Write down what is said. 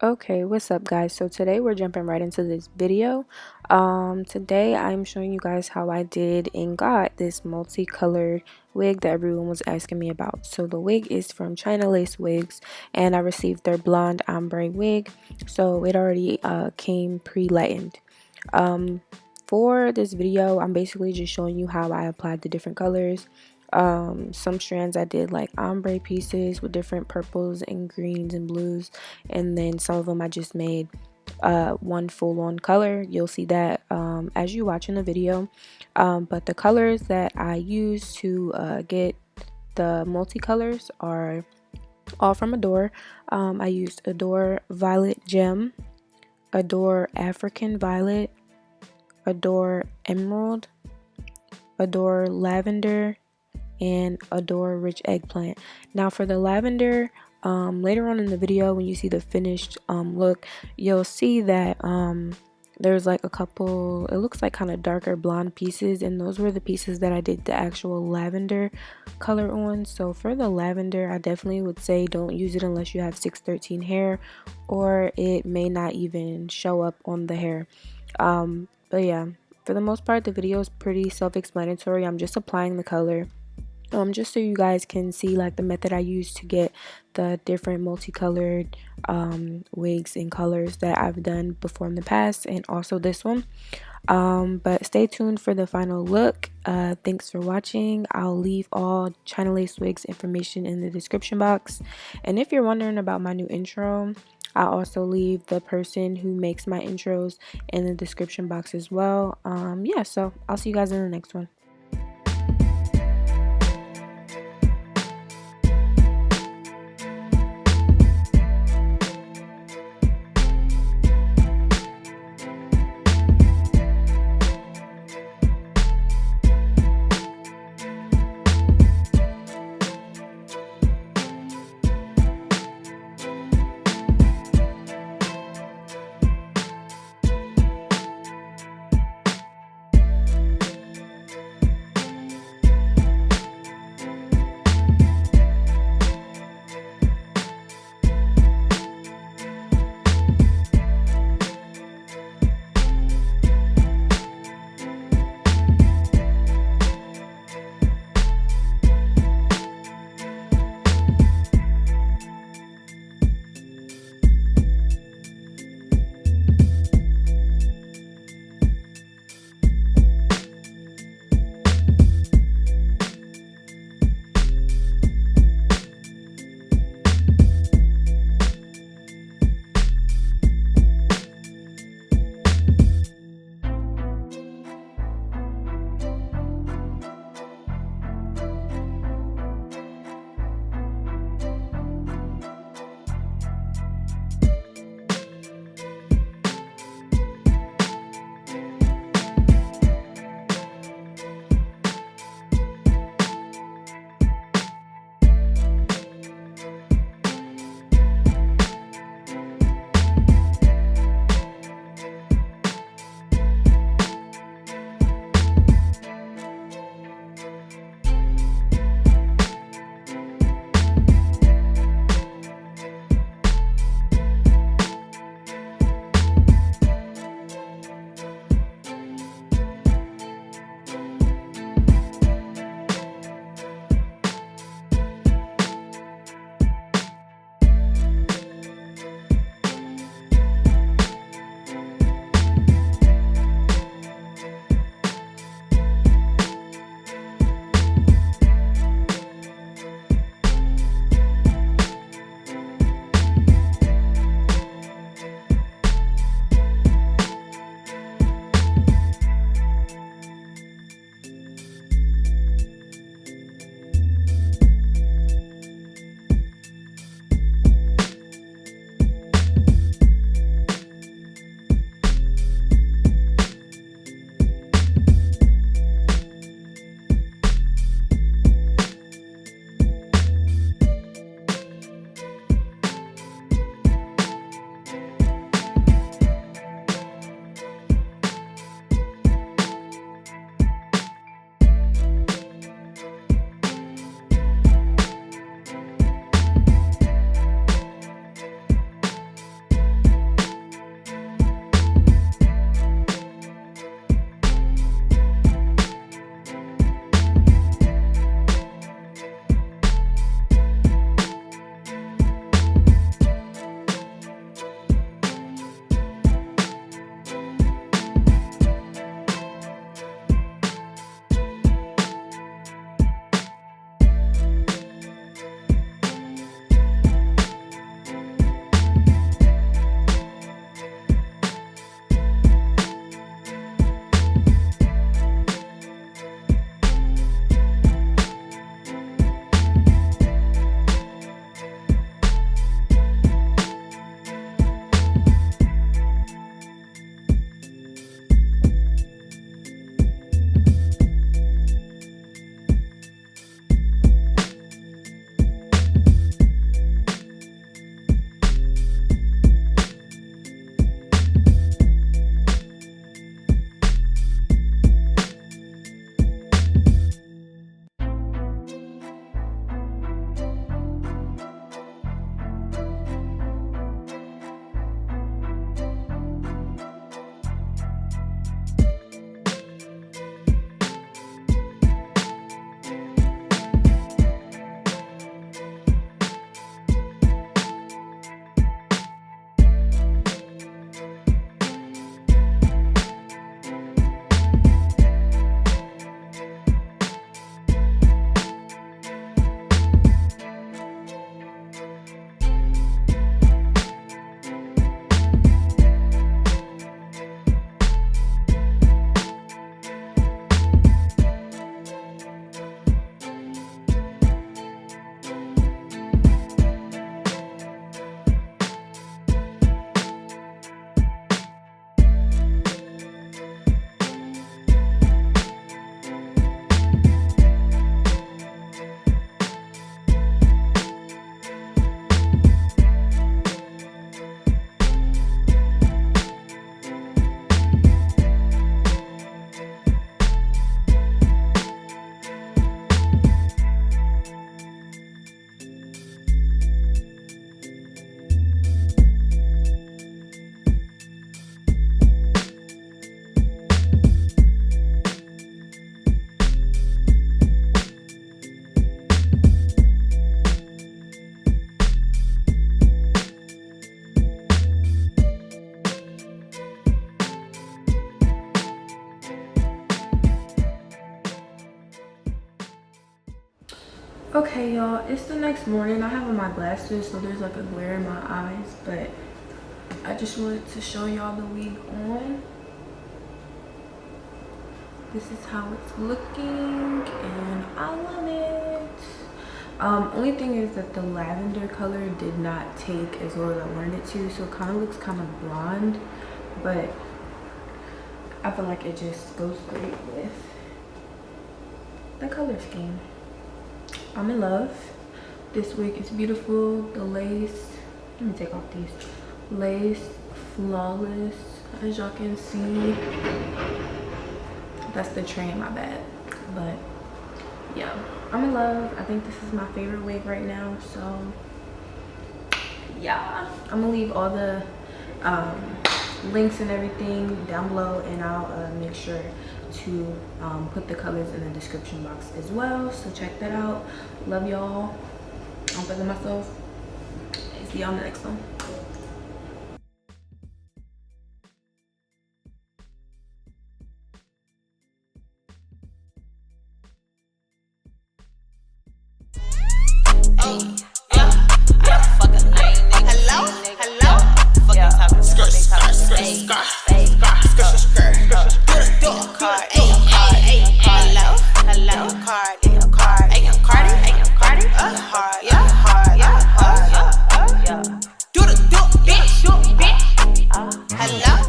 Okay, what's up guys? So today we're jumping right into this video. Today I'm showing you guys how I did and got this multicolored wig that everyone was asking me about. So the wig is from Chinalacewig Wigs and I received their blonde ombre wig. So it already came pre-lightened. For this video, I'm basically just showing you how I applied the different colors. Some strands I did like ombre pieces with different purples and greens and blues, and then some of them I just made one full-on color. You'll see that as you watch in the video. But the colors that I use to get the multicolors are all from Adore. I used Adore Violet Gem, Adore African Violet, Adore Emerald, Adore Lavender, and Adore Rich Eggplant. Now for the lavender, later on in the video when you see the finished look, you'll see that there's like a couple, it looks like kind of darker blonde pieces, and those were the pieces that I did the actual lavender color on. So for the lavender, I definitely would say don't use it unless you have 613 hair, or it may not even show up on the hair. But yeah, for the most part the video is pretty self-explanatory. I'm just applying the color just so you guys can see like the method I use to get the different multicolored wigs and colors that I've done before in the past, and also this one. But stay tuned for the final look. Thanks for watching. I'll leave all Chinalacewig Wigs information in the description box, and if you're wondering about my new intro, I also leave the person who makes my intros in the description box as well. Yeah, so I'll see you guys in the next one. Okay, y'all, it's the next morning. I have on my glasses, so there's like a glare in my eyes, but I just wanted to show y'all the wig on. This is how it's looking, and I love it. Only thing is that the lavender color did not take as well as I wanted it to, so it kind of looks kind of blonde, but I feel like it just goes great with the color scheme. I'm in love. This wig is beautiful. The lace, let me take off these. Lace, flawless, as y'all can see. That's the train, my bad. But yeah, I'm in love. I think this is my favorite wig right now. So yeah, I'm gonna leave all the links and everything down below, and I'll make sure to put the colors in the description box as well, so check that out. Love y'all. I'm feeling myself. See y'all in the next one. Hello? Fucking talking, skirt.